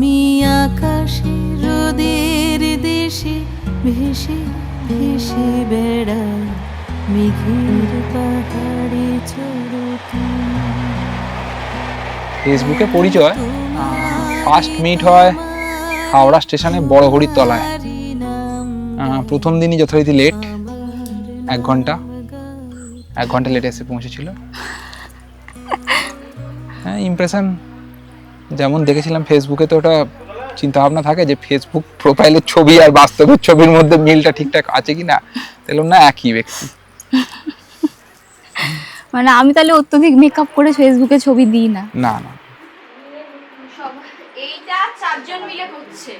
আমি আকাশে রোদের দেশে ভেসে ভেসে বেড়াই, মেঘের পাহাড়ে চড়ো তুমি। ফেসবুকে পরিচয়, ফার্স্ট মিট হয় হাওড়া স্টেশনে বড় হরির তলায়। প্রথম দিনই যথারীতি লেট, 1 ঘন্টা লেটে এসে পৌঁছেছিল। হ্যাঁ, ইমপ্রেশন যেমন দেখেছিলাম ফেসবুকে, তো ওটা চিন্তা ভাবনা থাকে যে ফেসবুক প্রোফাইলের ছবি আর বাস্তবের ছবির মধ্যে মিলটা ঠিকঠাক আছে কিনা, দেখলাম না একই ব্যক্তি। মানে আমি তাহলে অত্যধিক মেকআপ করে ফেসবুকে ছবি দিই না। না না, এইটা 4 জন মিলে করছে,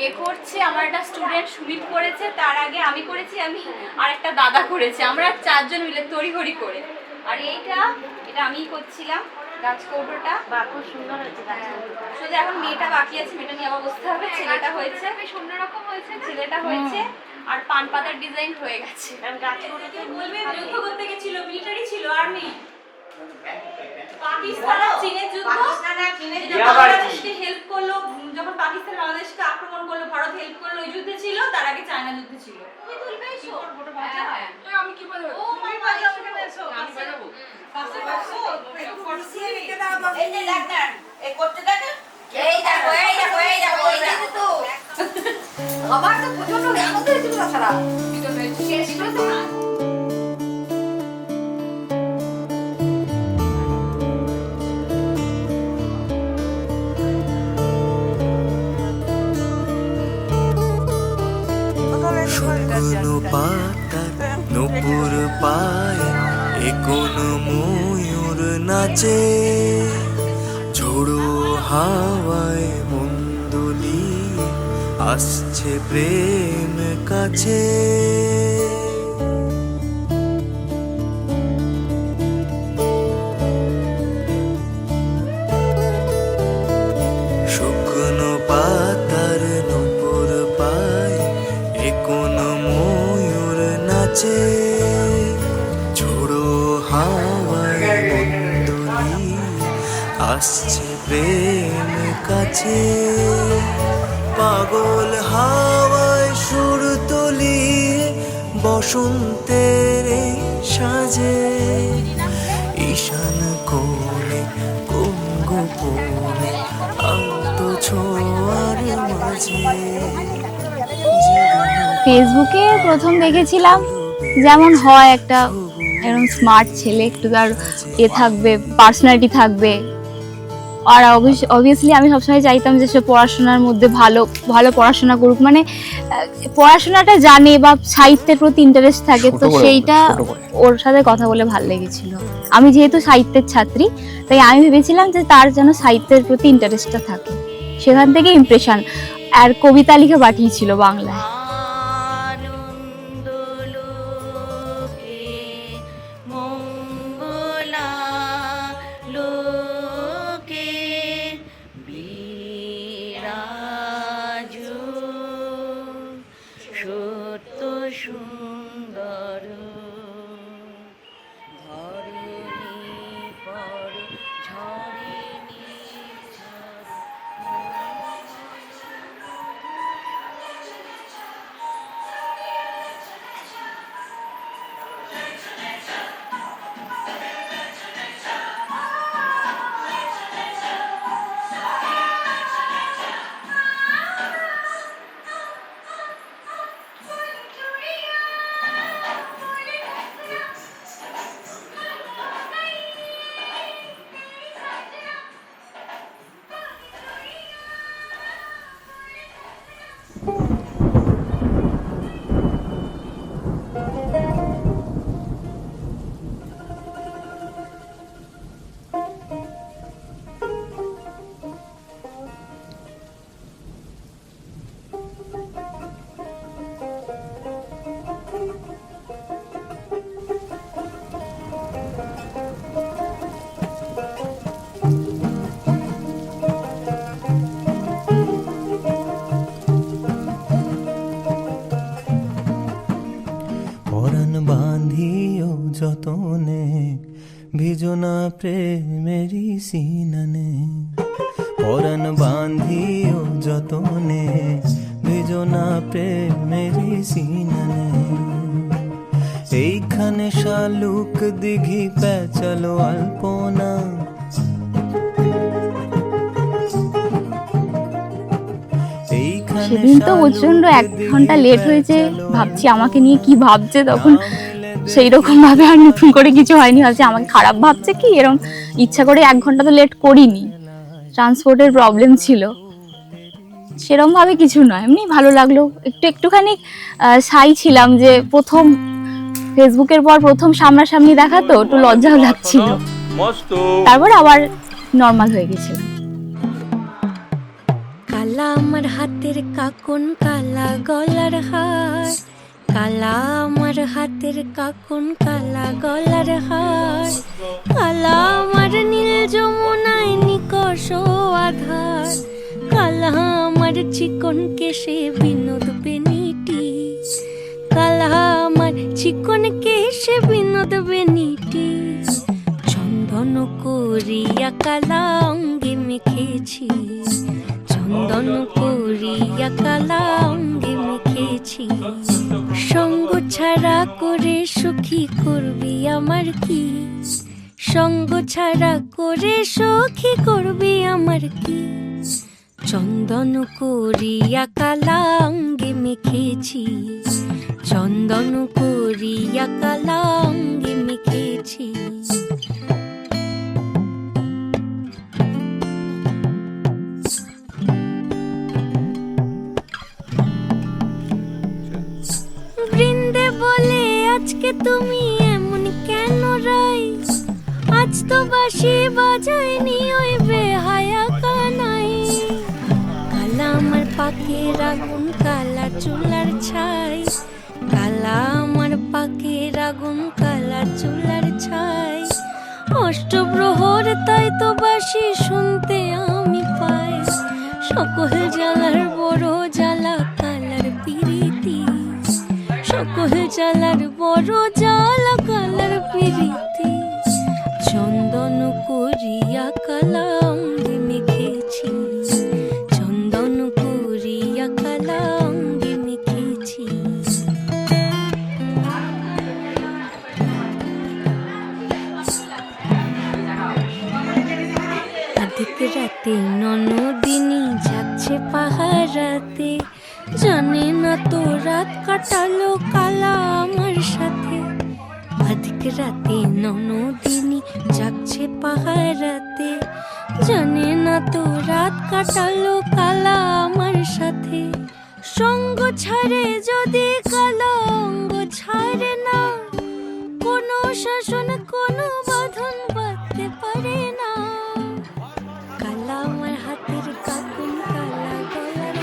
এ করছে আমার একটা স্টুডেন্ট সুমিত করেছে, তার আগে আমি করেছি, আমি আর একটা দাদা করেছে, আমরা 4 জন মিলে তড়িঘড়ি করে। আর এটা আমিই করছিলাম গাছ কৌটোটা। খুব সুন্দর হয়েছে। শুধু এখন মেয়েটা বাকি আছে, মেয়েটা নিয়ে আবার বসতে হবে। ছেলেটা হয়েছে বেশ অন্যরকম হয়েছে, ছেলেটা হয়েছে আর পান পাতার ডিজাইন হয়ে গেছে। গাছ কৌটোতে বলবে যুদ্ধ করতে গেছিল, মিলিটারি ছিল, আর্মি। পাকিস্তান আর চীনের যুদ্ধ, বাংলাদেশকে হেল্প করলো যখন পাকিস্তান বাংলাদেশকে আক্রমণ করলো, ভারত হেল্প করলো, ওই যুদ্ধে ছিল। তার আগে চায়না যুদ্ধ ছিল। তুমি তুলবেই তো ফটো ভাজা হয়। আমি কি বলবো? ও মাই গড, এখানে এসো, আমি বাজাবো। পাশে পাশে ফটো দিয়ে রেখে দাও। এই যে ডাক্তার, এই করতে দেখো, এই দেখো এই যে তো আমার তো প্রচন্ড আনন্দ হয়েছিল। তাছাড়া ভিডিওটা শেষ করে তো না। শুকনো পাতার নূপুর পায় এ কোন ময়ূর নাচে, ঝোড়ো হাওয়ায় মন দুলিয়ে আসছে প্রেম কাছে। শুকনো পাতার নূপুর পায় এ কোন ময়ূর নাচে, ঝোড়ো হাওয়ায় মন দুলিয়ে আসছে প্রেম কাছে। পাগল হাওয়ায় সুর তুলিয়ে বসন্তের এই সাজে, ঈশান কোণে গোপনে আলতো ছোঁয়ার মাঝে। ফেসবুকে প্রথম দেখেছিলাম যেমন হয় একটা এরকম স্মার্ট ছেলে, একটু তার থাকবে, পার্সোনালিটি থাকবে। আর অবভিয়াসলি আমি সবসময় চাইতাম যে সে পড়াশোনার মধ্যে ভালো পড়াশোনা করুক, মানে পড়াশোনাটা জানে বা সাহিত্যের প্রতি ইন্টারেস্ট থাকে। তো সেইটা ওর সাথে কথা বলে ভালো লেগেছিল। আমি যেহেতু সাহিত্যের ছাত্রী, তাই আমি ভেবেছিলাম যে তার যেন সাহিত্যের প্রতি ইন্টারেস্টটা থাকে। সেখান থেকে ইমপ্রেশন। আর কবিতা লিখে পাঠিয়েছিল বাংলায়। যতনে ভিজনা প্রেমেরি সিনানে, পরাণ বাঁধিও যতনে ভিজো না প্রেমেরই সিনানে। এইখানে শালুক দিঘি পেঁচালো আলপনা, সেদিন তো প্রচন্ড 1 ঘন্টা লেট হয়েছে, ভাবছি আমাকে নিয়ে কি ভাবছে তখন। সেই রকম ভাবে আর নতুন করে কিছু হয়নি, ভাবছি আমাকে খারাপ ভাবছে কি, এরকম ইচ্ছা করে 1 ঘন্টা তো লেট করিনি, ট্রান্সপোর্টের প্রবলেম ছিল, সেরকম ভাবে কিছু নয়, এমনি ভালো লাগলো। একটুখানি শাই ছিলাম যে প্রথম ফেসবুকের পর প্রথম সামনাসামনি দেখা, তো একটু লজ্জাও লাগছিল, তারপর আবার নর্মাল হয়ে গেছিল। কালা আমার হাতের কাকন, কালা গলার হার, কালা আমার হাতের কাকন, কালা গলার হার, কালা আমার নীল যমুনায় নিকষ আধার, কালা আমার চিকন কেশে বিনোদ বেনিটি, কালা আমার চিকন কেশে বিনোদ বেনিটি, চন্দন করিয়া কালা অঙ্গে মেখেছি, চন্দন করিয়া কালা অঙ্গে মেখেছি, সঙ্গ ছাড়া করে সুখী করবি আমার কি, সঙ্গ ছাড়া করে সখী করবি আমার কি, চন্দন করিয়া কালা অঙ্গে মেখেছি, চন্দন করিয়া কালা অঙ্গে মেখেছি। বৃন্দে বলে আজকে তুমি এমন কেন রাই, আজ তো বাঁশি বাজায়নি ওই বেহায়া কানাই, কালা আমার পাখির আগুন, কালা চুলার ছাই, কালা আমার পাখির আগুন, কালা চুলার ছাই, অষ্টপ্রহর তাই তো বাঁশি শুনতে আমি পাই, সকল জ্বালার বড় জ্বালা কালার পিরিতি, সকল জ্বালার বড় জ্বালা কালার পিরিতি, চন্দন করিয়া কালা অঙ্গে মেখেছি, চন্দন করিয়া কালা অঙ্গে মেখেছি। আধিক রাতে ননদিনী যাচ্ছে পাহারাতে, জানে না তো রাত কাটালো কালা আমার সাথে, আধিক রাতে ননদিনী যাচ্ছে পাহারাতে, জানে না তো রাত কাটালো কালা আমার সাথে, সঙ্গ ছাড়ে যদি কালা অঙ্গ ছাড়ে না, কোনো শাসন কোনো বাঁধন বাঁধতে পারে না, কালা আমার হাতের কাকুন, কালা গলার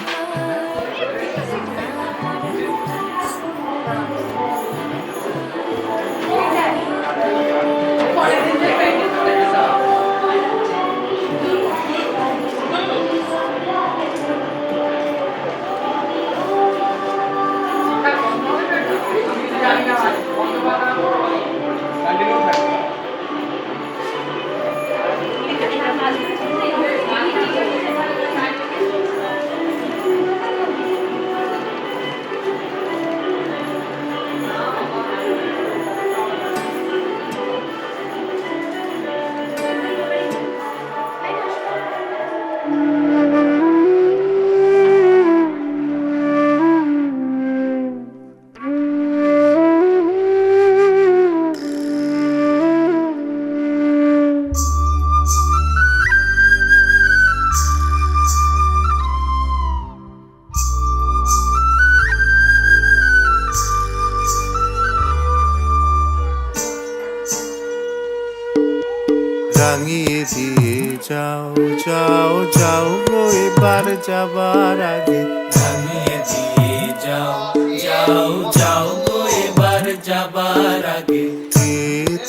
রাঙিয়ে দিয়ে যাও যাও যাও গো এবার যাবার আগে, রাঙিয়ে দিয়ে যাও যাও যাও গো এবার যাবার আগে, এ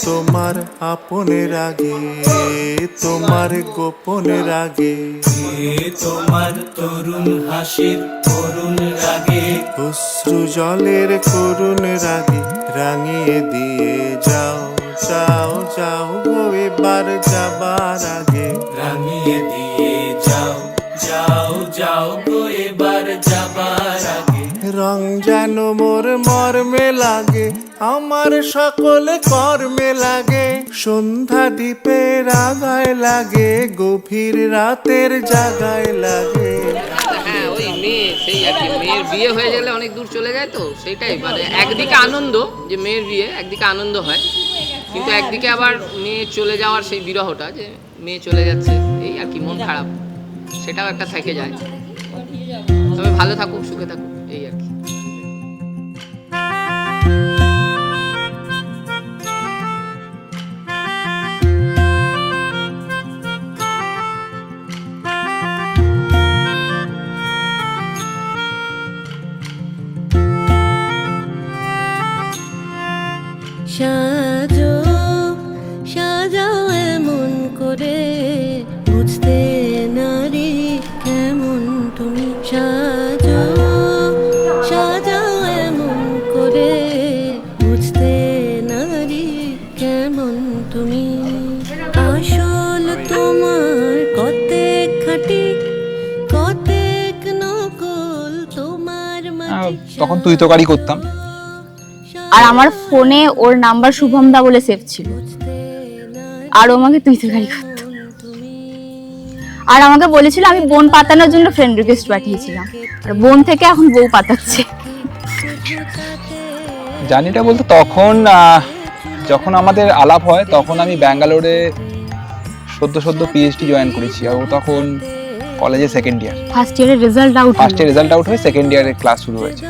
তোমার আপনের আগে, তোমার গোপনের আগে, এ তোমার তরুণ হাসির করুণ রাগে, অশ্রু জলের করুণ রাগে, রাঙিয়ে দিয়ে যাও যাও যাও গো এবার যাবার আগে, রাঙিয়ে দিয়ে যাও যাও যাও গো এবার যাবার আগে রং যেন মোর মর্মে লাগে আমার সকল কর্মে লাগে সন্ধ্যা দ্বীপের আগায় লাগে গভীর রাতের জাগায় লাগে। হ্যাঁ ওই মেয়ে সেই আর কি, মেয়ের বিয়ে হয়ে গেলে অনেক দূর চলে যায় তো সেইটাই, মানে একদিকে আনন্দ যে মেয়ের বিয়ে, একদিকে আনন্দ হয়, কিন্তু একদিকে আবার মেয়ে চলে যাওয়ার সেই বিরহটা যে মেয়ে চলে যাচ্ছে, এই আর কি মন খারাপ, সেটাও একটা থেকে যায়। তবে ভালো থাকুক, সুখে থাকুক, এই আর কি। সাজো সাজাও এমন করে বুঝতে নারী কেমন তুমি সাজো সাজাও এমন করে বুঝতে নারী কেমন তুমি আসল তোমার কতেক খাঁটি কতেক নকল তোমার তখন তুই তো গাড়ি করতাম। আর আমার ফোনে ওর নাম্বার শুভম দা বলে সেভ ছিল, আর ও আমাকে তুই গাড়ি করতো। আর আমাকে বলেছিল আমি বোন পাতানোর জন্য ফ্রেন্ড রিকোয়েস্ট পাঠিয়েছিলাম, আর বোন থেকে এখন বউ পাতাচ্ছে। জানিটা বলতে তখন যখন আমাদের আলাপ হয় তখন আমি ব্যাঙ্গালোরে সদ্য পিএইচডি জয়েন করেছি, আর ও তখন কলেজে সেকেন্ড ইয়ার। ফার্স্ট ইয়ারের রেজাল্ট আউট হয়ে সেকেন্ড ইয়ারের ক্লাস শুরু হয়েছে।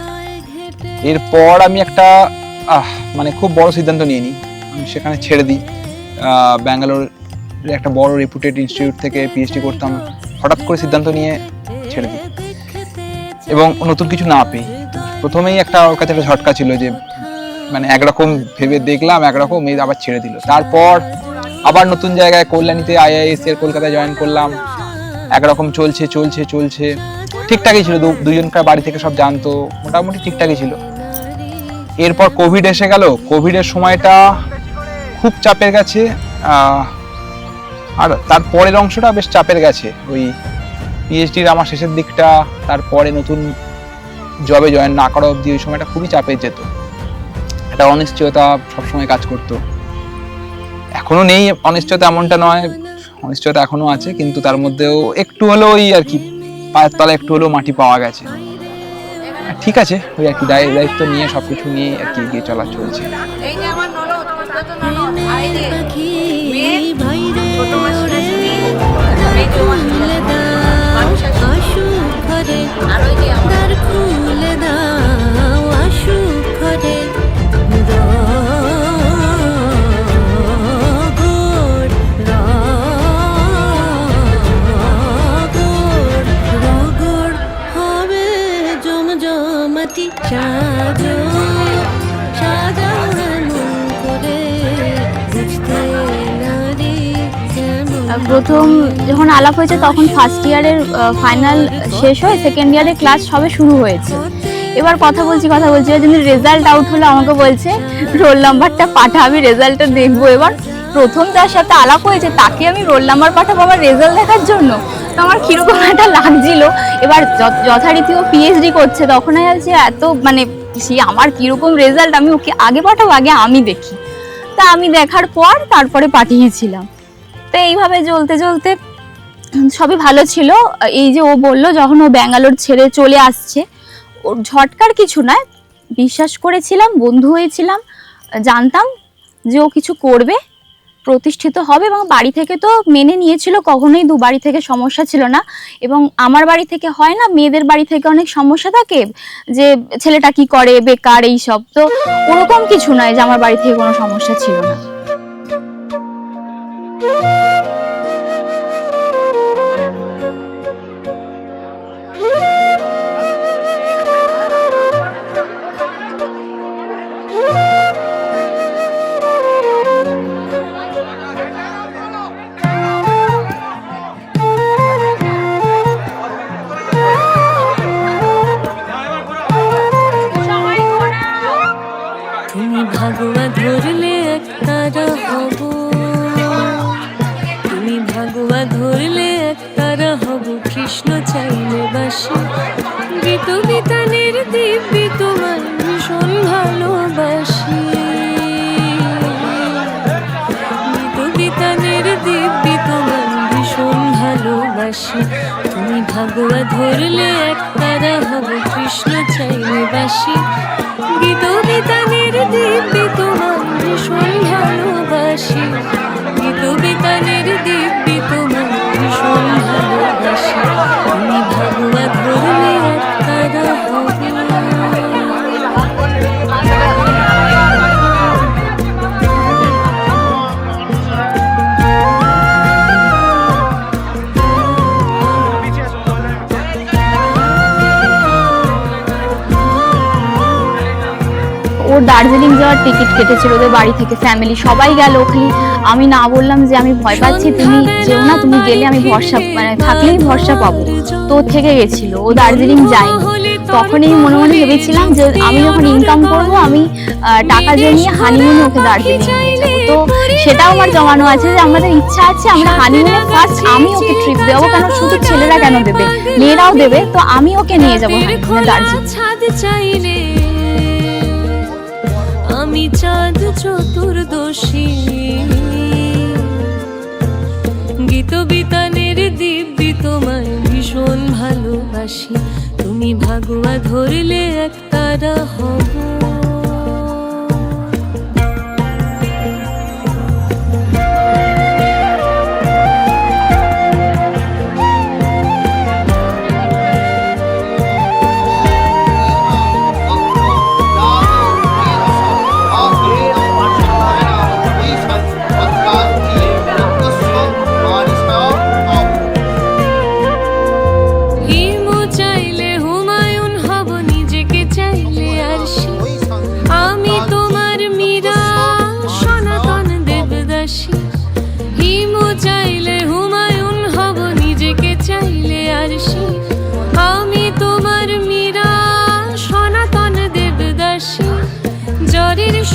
এরপর আমি একটা মানে খুব বড় সিদ্ধান্ত নিয়ে নিই, আমি সেখানে ছেড়ে দিই। ব্যাঙ্গালোর একটা বড় রেপুটেড ইনস্টিটিউট থেকে পিএইচডি করতাম, হঠাৎ করে সিদ্ধান্ত নিয়ে ছেড়ে দিই এবং নতুন কিছু না পেয়ে। প্রথমেই একটা ওর কাছে একটা ঝটকা ছিল যে মানে একরকম ভেবে দেখলাম একরকম, এই আবার ছেড়ে দিল। তারপর আবার নতুন জায়গায় কল্যাণীতে আইআইএস এর কলকাতায় জয়েন করলাম, একরকম চলছে ঠিকঠাকই ছিল, দুজনকার বাড়ি থেকে সব জানতো, মোটামুটি ঠিকঠাকই ছিল। এরপর কোভিড এসে গেল, কোভিডের সময়টা খুব চাপের গেছে, আর তারপরের অংশটা বেশ চাপের গেছে। ওই পিএইচডির আমার শেষের দিকটা, তারপরে নতুন জবে জয়েন না করা অবধি ওই সময়টা খুবই চাপের যেত, একটা অনিশ্চয়তা সবসময় কাজ করতো। এখনো নেই অনিশ্চয়তা এমনটা নয়, অনিশ্চয়তা এখনো আছে, কিন্তু তার মধ্যেও একটু হলেও ওই আর কি পায়ের তলায় একটু হলেও মাটি পাওয়া গেছে। ঠিক আছে, ওই আর কি দায়িত্ব নিয়ে সবকিছু নিয়ে আর কি এগিয়ে চলা চলছে। এই যে আমার ননদ, তোমরা তো ননদ, আর এই যে মেয়ে ছোট মাসি, এই যে মানুষ আসু ঘরে, আর ওই যে আমার খুলে দাও আসু ঘরে প্রথম যখন আলাপ হয়েছে তখন ফার্স্ট ইয়ারের ফাইনাল শেষ হয়ে সেকেন্ড ইয়ারের ক্লাস সবে শুরু হয়েছে। এবার কথা বলছি যদি রেজাল্ট আউট হলো আমাকে বলছে রোল নাম্বারটা পাঠা, আমি রেজাল্টটা দেখবো। এবার প্রথম যার সাথে আলাপ হয়েছে তাকে আমি রোল নাম্বার পাঠাবো আমার রেজাল্ট দেখার জন্য, তো আমার কিরকম একটা লাগছিল। এবার যথারীতি ও পিএইচডি করছে, তখন আমি ভাবছি এত মানে সে আমার কিরকম রেজাল্ট আমি ওকে আগে পাঠাবো, আগে আমি দেখি। তা আমি দেখার পর তারপরে পাঠিয়েছিলাম। তো এইভাবে চলতে সবই ভালো ছিল। এই যে ও বললো যখন ও ব্যাঙ্গালোর ছেড়ে চলে আসছে, ওর ঝটকার কিছু নয়, বিশ্বাস করেছিলাম, বন্ধু হয়েছিলাম, জানতাম যে ও কিছু করবে, প্রতিষ্ঠিত হবে, এবং বাড়ি থেকে তো মেনে নিয়েছিল, কখনোই দু বাড়ি থেকে সমস্যা ছিল না। এবং আমার বাড়ি থেকে হয় না, মেয়েদের বাড়ি থেকে অনেক সমস্যা থাকে যে ছেলেটা কি করে, বেকার, এইসব। তো ওরকম কিছু নয় যে আমার বাড়ি থেকে কোনো সমস্যা ছিল না। তুমি ভাগুয়া ধরলে একটা হব তুমি ভাগুয়া ধরলে এক তারা হব কৃষ্ণ চাইলে বাসি গীত বিতানের দিব্যি তোমার ভীষণ ভালোবাসি গীত বিতানের দিব্যি তোমার ভীষণ ভালোবাসি তুমি ভাগুয়া ধরলে এক তারা হবে ওর দার্জিলিং যাওয়ার টিকিট কেটেছিল ওদের বাড়ি থেকে, ফ্যামিলি সবাই গেল, খালি আমি না বললাম যে আমি ভয় পাচ্ছি, তুমি যেও না, তুমি গেলে আমি ভরসা মানে থাকলেই ভরসা পাবো, তো ও থেকে গেছিল, ও দার্জিলিং যায়নি। তখনই মনে মনে ভেবেছিলাম যে আমি যখন ইনকাম করবো আমি টাকা জমিয়ে হানিমুনে ওকে দার্জিলিং নিয়ে যাবো। তো সেটাও আমার জমানো আছে যে আমাদের ইচ্ছা আছে আমরা হানিমুনে ফার্স্ট আমি ওকে ট্রিপ দেবো, কেন শুধু ছেলেরা কেন দেবে, মেয়েরাও দেবে, তো আমি ওকে নিয়ে যাবো হানিমুনে দার্জিলিং। আমি চাঁদ চতুর্দশী গীত বিতানের দিব্যি তোমায় ভীষণ ভালোবাসি তুমি ভাগুয়া ধরলে এক তারা হব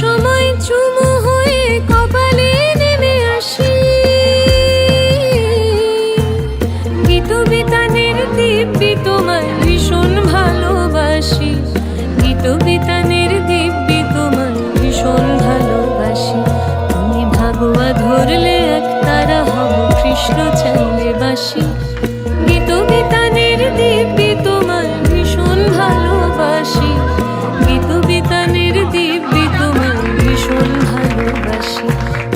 সময় চুমু হয়ে কপালে নেমে আসি গীত বিতানের দিব্যি তোমায় ভীষণ ভালোবাসি গীত বিতানের দিব্যি তোমায় ভীষণ ভালোবাসি তুমি ভাগুয়া ধরলে এক তারা হব কৃষ্ণ চাইলে বাসি গীত বিতানের দিব্যি তোমায় ভীষণ ভালোবাসি গীত বিতানের দিব্যি তোমায় ভীষণ ভালোবাসি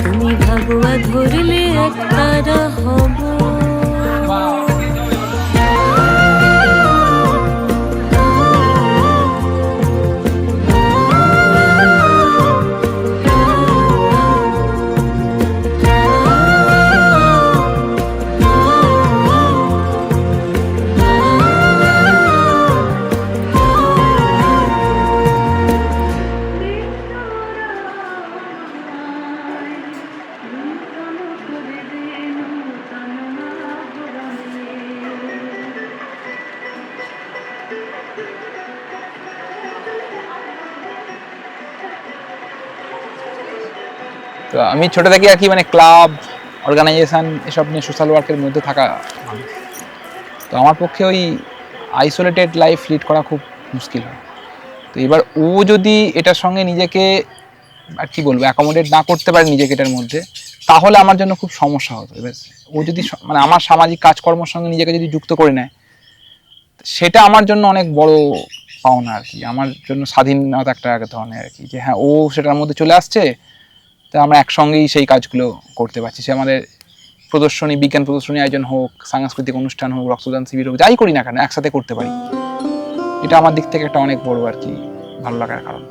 তুমি ভাগুয়া ধরলে এক তারা হব তো আমি ছোট থেকে আর কি মানে ক্লাব অর্গানাইজেশন এসব নিয়ে সোশ্যাল ওয়ার্কের মধ্যে থাকা মানুষ। তো আমার পক্ষে ওই আইসোলেটেড লাইফ লিড করা খুব মুশকিল হয়। তো এবার ও যদি এটার সঙ্গে নিজেকে আর কি বলবো অ্যাকোমোডেট না করতে পারে নিজেকে এটার মধ্যে, তাহলে আমার জন্য খুব সমস্যা হতো। এবার ও যদি মানে আমার সামাজিক কাজকর্মের সঙ্গে নিজেকে যদি যুক্ত করে নেয়, সেটা আমার জন্য অনেক বড় পাওনা আর কি, আমার জন্য স্বাধীনতা একটা এক ধরনের আর কি, যে হ্যাঁ ও সেটার মধ্যে চলে আসছে, তো আমরা একসঙ্গেই সেই কাজগুলো করতে পারছি। সে আমাদের প্রদর্শনী, বিজ্ঞান প্রদর্শনী আয়োজন হোক, সাংস্কৃতিক অনুষ্ঠান হোক, রক্তদান শিবির হোক, যাই করি না কেন একসাথে করতে পারি। এটা আমার দিক থেকে একটা অনেক বড় আর কি ভালো লাগার কারণ।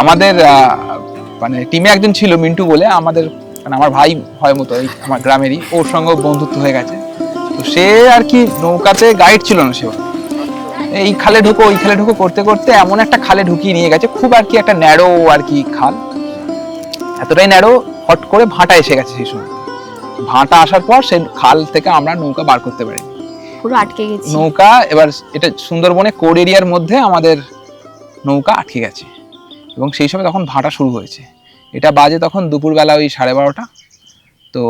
আমাদের মানে টিমে একজন ছিল মিন্টু বলে, আমাদের মানে আমার ভাই হয় মতো, এই আমার গ্রামেরই, ওর সঙ্গে বন্ধুত্ব হয়ে গেছে। তো সে আর কি নৌকাতে গাইড ছিল না, সে এই খালে ঢুকো ওই খালে ঢুকো করতে করতে এমন একটা খালে ঢুকিয়ে নিয়ে গেছে, খুব আর কি একটা ন্যারো আর কি খাল, এতটাই ন্যারো, হট করে ভাটা এসে গেছে সেই সময়। ভাটা আসার পর সেই খাল থেকে আমরা নৌকা বার করতে পারি, পুরো আটকে গেছি নৌকা। এবার এটা সুন্দরবনে কোর এরিয়ার মধ্যে আমাদের নৌকা আটকে গেছে, এবং সেই সময় তখন ভাটা শুরু হয়েছে। এটা বাজে তখন দুপুরবেলা ওই 12:30। তো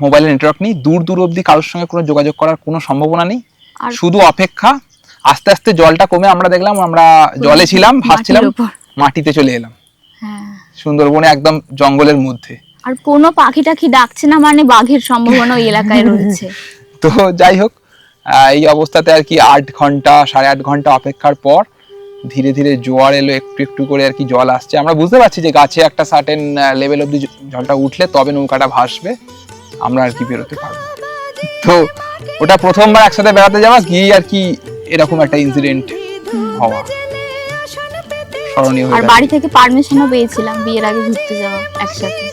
মোবাইলে নেটওয়ার্ক নেই, দূর দূর অবধি কারোর সঙ্গে কোনো যোগাযোগ করার কোনো সম্ভাবনা নেই, আর শুধু অপেক্ষা। আস্তে আস্তে জলটা কমে আমরা দেখলাম আমরা জলে ছিলাম, ভাসছিলাম, মাটির ওপর। মাটিতে চলে এলাম হ্যাঁ, সুন্দরবনে একদম জঙ্গলের মধ্যে। আর কোনো পাখি টাখি ডাকছে না, মানে বাঘের সম্ভাবনা ওই এলাকায় রয়েছে। তো যাই হোক, এই অবস্থাতে আর কি 8 ঘন্টা 8.5 ঘন্টা অপেক্ষার পর ধীরে ধীরে জোয়ার এলো, একটু একটু করে আর কি জল আসছে। আমরা বুঝতে পারছি যে গাছে একটা সার্টেন লেভেল অব্দি জলটা উঠলে তবে নৌকাটা ভাসবে, আমরা আর কি বেরোতে পারবো। তো ওটা প্রথমবার একসাথে বেড়াতে যাওয়া, গিয়ে আর কি এরকম একটা ইনসিডেন্ট হওয়া স্মরণীয় আর হয়ে বাড়ি থেকে পারমিশনও পেয়েছিলাম বিয়ের আগে ঘুরতে যাওয়া একসাথে।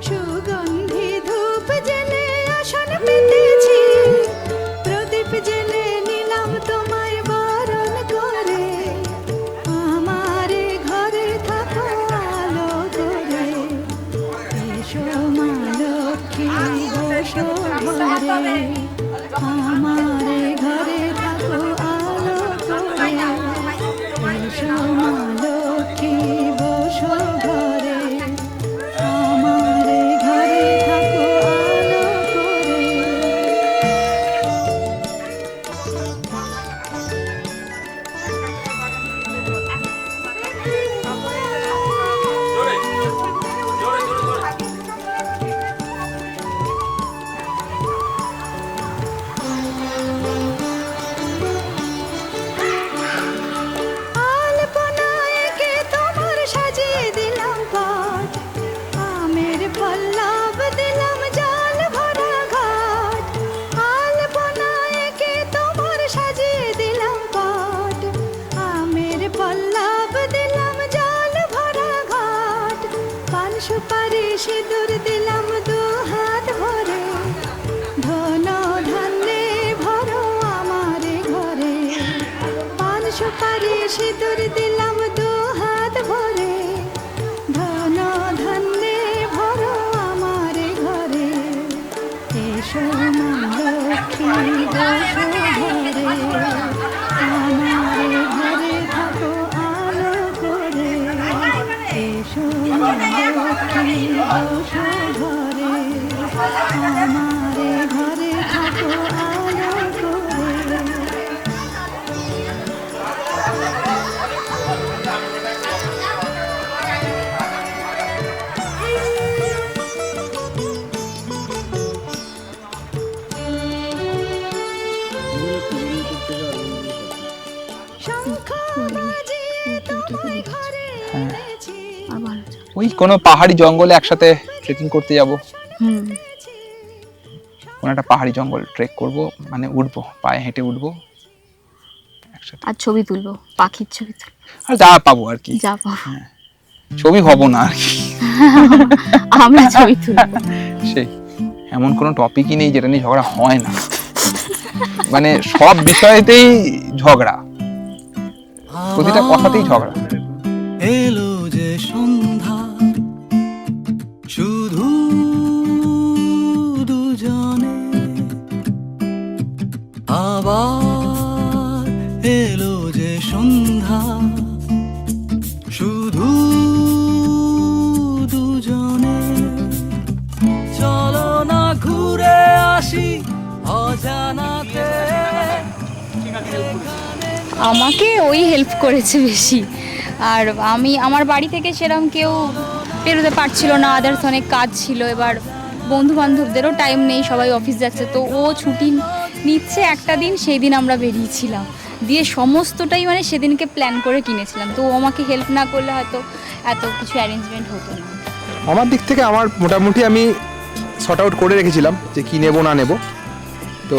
সুগন্ধি ধূপ জেলে আসন পেতেছি, প্রদীপ জেলে নিলাম তোমায় বরণ করে, আমার ঘরে থাকো আলো করে, এসো মা লক্ষ্মী বসো ঘরে, আমার ঘরে থাকো আলো করে, এসো মা লক্ষ্মী বসো ঘরে, আমার ঘরে থাকো আলো করে। আলপনায় এঁকে তোমার সাজিয়ে দিলাম পট, আমের পল্লব দিলাম জল ভরা ঘাট, আলপনায় এঁকে তোমার সাজিয়ে দিলাম পট, আমের পল্লব দিলাম জল ভরা ঘাট, পান সুপারি সিঁদুর দিলাম 2 হাত ভরে, ধন ধান্যে ভরো আমার ঘরে, পান সুপারি সিঁদুর দিলাম 2 হাত ভরে, ধন ধান্যে ভরো আমার ঘরে, এসো মা লক্ষ্মী বসো ঘরে, আমার ঘরে থাকো আলো করে, এসো মা লক্ষ্মী বসো ঘরে, আমার ঘরে থাকো আলো করে। শঙ্খ বাজিয়ে তোমায় ঘরে এনেছি, আর ভালো ছিল। ওই কোনো পাহাড়ি জঙ্গলে একসাথে ট্রেকিং করতে যাব, হুম, কোনো একটা পাহাড়ি জঙ্গল ট্রেক করব, মানে উঠবো, পায়ে হেঁটে উঠবো একসাথে, আর ছবি তুলবো, পাখির ছবি তুলবো, আর যা পাবো আর কি, যা পাবো ছবি হব না আর কি। আমরা ছবি তুলবো। সেই এমন কোনো টপিকই নেই যেটা নিয়ে ঝগড়া হয় না, মানে সব বিষয়েতেই ঝগড়া, প্রতিটা কথাতেই ঝগড়া। এলো যে সন্ধ্যা শুধু দুজনে, আবার এলো যে সন্ধ্যা শুধু দুজনে, চলো না ঘুরে আসি অজানাতে। আমাকে ওই হেল্প করেছে বেশি, আর আমার বাড়ি থেকে সেরকম কেউ বেরোতে পারছিল না, আদার্স অনেক কাজ ছিল, এবার বন্ধু বান্ধবদেরও টাইম নেই, সবাই অফিস যাচ্ছে, তো ও ছুটি নিচ্ছে একটা দিন, সেই দিন আমরা বেরিয়েছিলাম, দিয়ে সমস্তটাই মানে সেদিনকে প্ল্যান করে কিনেছিলাম, তো ও আমাকে হেল্প না করলে হয়তো এত কিছু অ্যারেঞ্জমেন্ট হতো না। আমার দিক থেকে আমার মোটামুটি আমি শর্ট আউট করে রেখেছিলাম যে কী নেবো না নেব, তো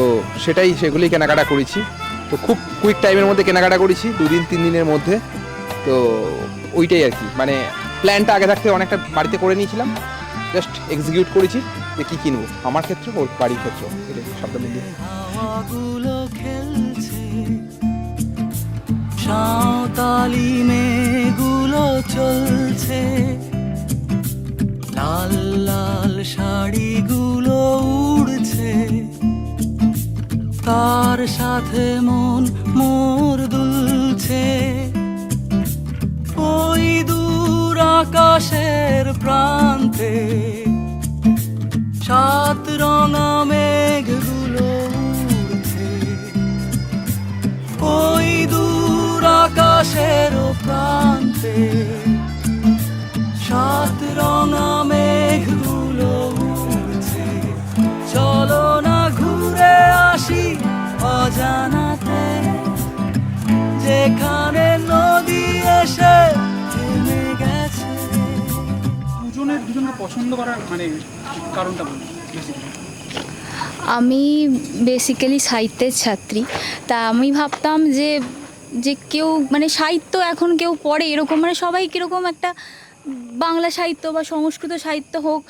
সেগুলোই কেনাকাটা করেছি। তো খুব কুইক টাইমের মধ্যে কেনাকাটা করেছি, 2-3 দিনের মধ্যে তো ওইটাই আর কি, মানে প্ল্যানটা আগে থাকতে অনেকটা বাড়িতে করে নিয়েছিলাম, জাস্ট এক্সিকিউট করেছি যে কী কিনবো, আমার ক্ষেত্রে ওর বাড়ির ক্ষেত্র, এটাই সবটা মিলিয়ে। হাওয়াগুলো খেলছে, সাঁওতালি মেয়েগুলো চলছে, লাল লাল শাড়িগুলো উড়ছে, তার সাথে মন মোর দুলছে, ওই দূর আকাশের প্রান্তে সাত রঙা মেঘগুলো উড়ছে, ওই দূর আকাশের প্রান্তে সাত রঙা মেঘগুলো উড়ছে। চলো না ঘুরে আসি অজানাতে, যেখানে নদী এসে থেমে গেছে। দুজনের পছন্দ করার মানে কারণটা বলুন। আমি বেসিক্যালি সাহিত্যের ছাত্রী, তা আমি ভাবতাম যে যে কেউ মানে সাহিত্য এখন কেউ পড়ে এরকম, মানে সবাই কীরকম একটা বাংলা সাহিত্য বা সংস্কৃত সাহিত্য হোক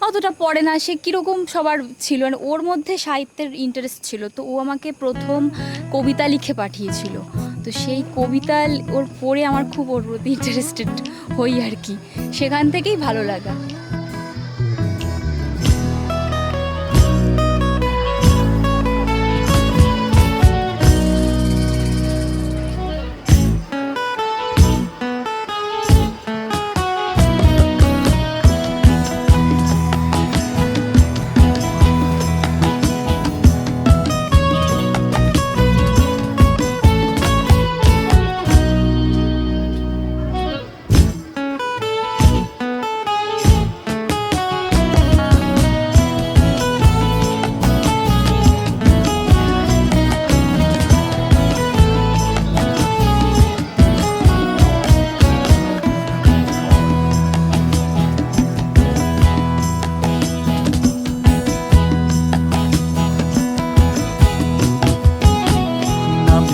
অতটা পড়ে না, সে কীরকম সবার ছিল, মানে ওর মধ্যে সাহিত্যের ইন্টারেস্ট ছিল। তো ও আমাকে প্রথম কবিতা লিখে পাঠিয়েছিল, তো সেই কবিতা ওর পড়ে আমার খুব ওর প্রতি ইন্টারেস্টেড হই আর কি, সেখান থেকেই ভালো লাগা।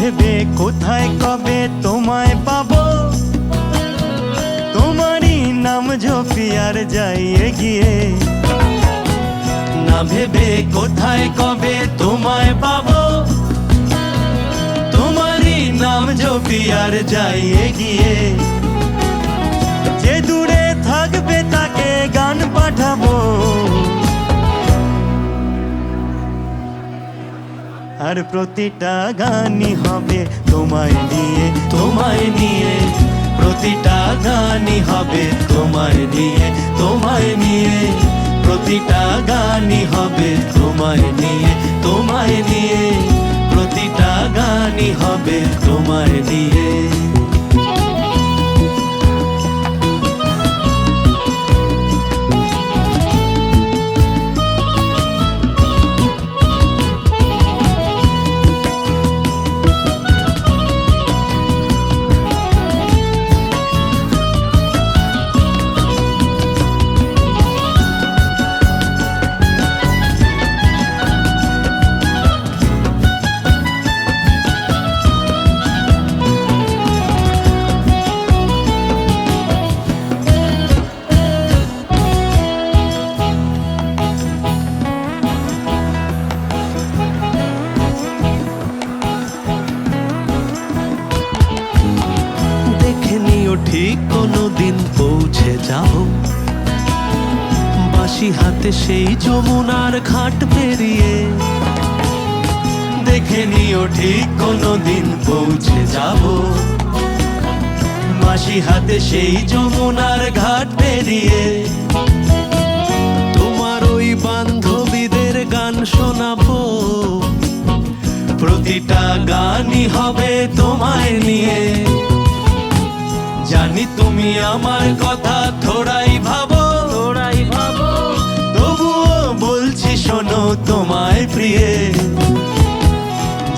ভেবে কোথায় কবে তোমায় পাবো, তোমারই নাম জপি আর যাই এগিয়ে। না ভেবে কোথায় কবে তোমায় পাবো, তোমারই নাম জপি আর যাই এগিয়ে। যে দূরে থাকবে তাকে গান পাঠাবো, আর প্রতিটা গানই হবে তোমায় নিয়ে, তোমায় নিয়ে। প্রতিটা গানই হবে তোমায় নিয়ে, তোমায় নিয়ে। প্রতিটা গানই হবে তোমায় নিয়ে, তোমায় নিয়ে। প্রতিটা গানই হবে তোমায় নিয়ে। ঠিক কোনো দিন পৌঁছে যাব, বাঁশি হাতে সেই যমুনার ঘাট পেরিয়ে। দেখে নিও ঠিক কোনো দিন পৌঁছে যাব, বাঁশি হাতে সেই যমুনার ঘাট পেরিয়ে। তোমার ওই বান্ধবীদের গান শোনাবো, প্রতিটা গানই হবে তোমায় নিয়ে। জানি তুমি আমার কথা থোড়াই ভাবো, থোড়াই ভাবো, তবুও বলছি শোনো তোমায় প্রিয়ে।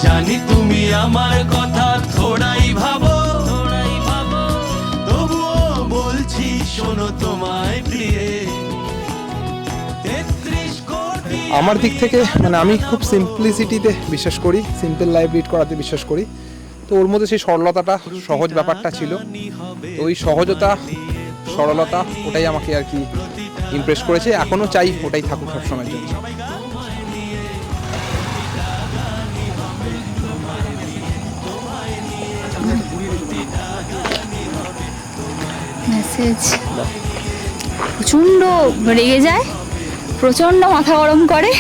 জানি তুমি আমার কথা থোড়াই ভাবো, থোড়াই ভাবো, তবুও বলছি শোনো তোমায় প্রিয়ে। 33 কোটি আমার দিক থেকে মানে আমি খুব সিম্পলিসিটিতে বিশ্বাস করি, সিম্পল লাইফ লিড করাতে বিশ্বাস করি। তো ওর মধ্যে সেই সরলতাটা, সহজ ব্যাপারটা ছিল। তো ওই সহজতা, সরলতা ওটাই আমাকে আর কি ইমপ্রেস করেছে। এখনও চাই ওটাই থাকুক সবসময়ের জন্য। মেসেজ প্রচণ্ড রেগে যায়, প্রচণ্ড মাথা গরম করে,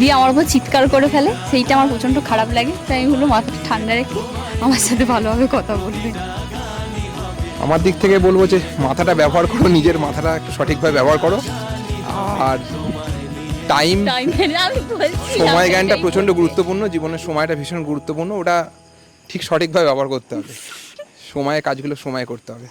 দিয়ে আমার উপর চিৎকার করে ফেলে। সেইটা আমার প্রচণ্ড খারাপ লাগে। তাই আমি বললো মাথাটা ঠান্ডা রেখে আমার সাথে ভালোভাবে কথা বলবে। আমার দিক থেকে বলবো যে মাথাটা ব্যবহার করো, নিজের মাথাটা একটু সঠিকভাবে ব্যবহার করো। আর টাইম, সময় জ্ঞানটা প্রচণ্ড গুরুত্বপূর্ণ, জীবনের সময়টা ভীষণ গুরুত্বপূর্ণ। ওটা ঠিক সঠিকভাবে ব্যবহার করতে হবে, সময়ে কাজগুলো সময়ে করতে হবে।